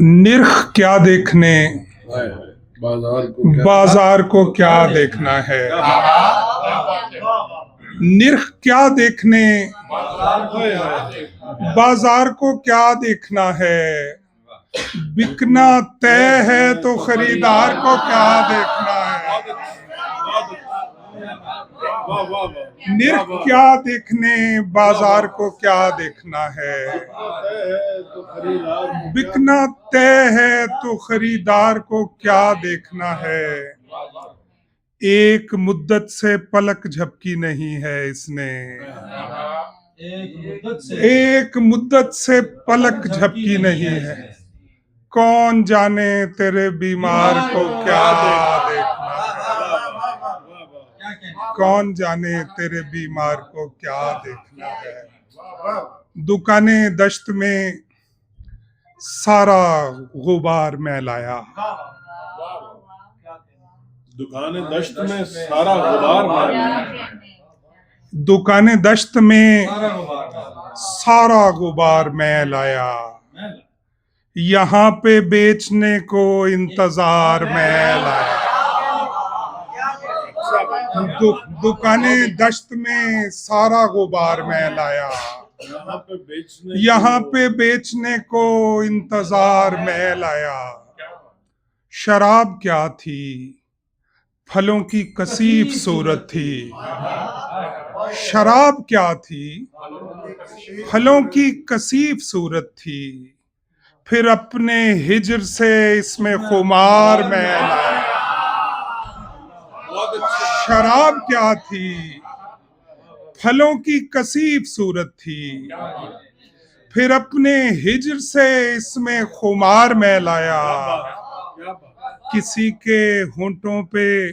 निरख क्या देखने, बाजार को क्या देखना है। निरख क्या देखने, बाजार को क्या देखना है। बिकना तय है तो खरीदार को क्या देखना है। निरख क्या देखने, बाजार को क्या देखना है। बिकना तय है तो खरीदार को क्या देखना है। एक मुद्दत से पलक झपकी नहीं है इसने। एक मुद्दत से पलक झपकी नहीं है। कौन जाने तेरे बीमार को क्या देखना है। कौन जाने तेरे बीमार को क्या देखना है। दुकानें दश्त में सारा गुबार मैं लाया। दुकानें दश्त में सारा गुबार मैं लाया। दुकानें दश्त में सारा गुबार मैं लाया। यहाँ पे बेचने को इंतजार में लाया। दुकानें दश्त में सारा गुबार में लाया। यहाँ पे बेचने को इंतजार में लाया। शराब क्या थी, फलों की कसीफ सूरत थी। शराब क्या थी, फलों की कसीफ सूरत थी। फिर अपने हिज्र से इसमें खुमार में लाया। शराब क्या थी, फलों की कसीफ सूरत थी। फिर अपने हिज्र से इसमें खुमार में लाया। किसी के होंठों पे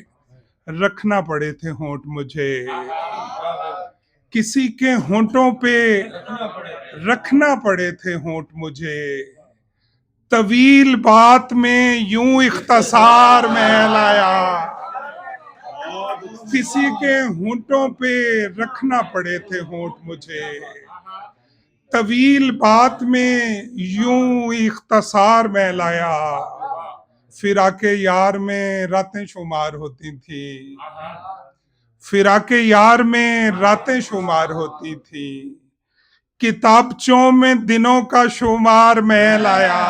रखना पड़े थे होंठ मुझे। किसी के होंठों पे रखना पड़े थे होंठ मुझे। तवील बात में यूं इख्तसार में लाया। किसी के होंठों पे रखना पड़े थे होंठ मुझे। तवील बात में यूं इख्तसार में लाया। फिराके यार में रातें शुमार होती थी। फिराके यार में रातें शुमार होती थी। किताबचों में दिनों का शुमार मैं लाया।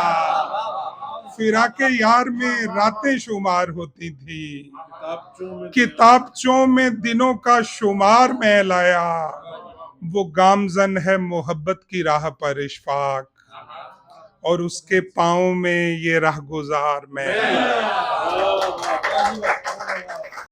फिराके यार में रातें शुमार होती थी। किताबचों में दिनों का शुमार मैं लाया। वो गामजन है मोहब्बत की राह पर इशफाक, और उसके पाँव में ये राह गुजार मैं।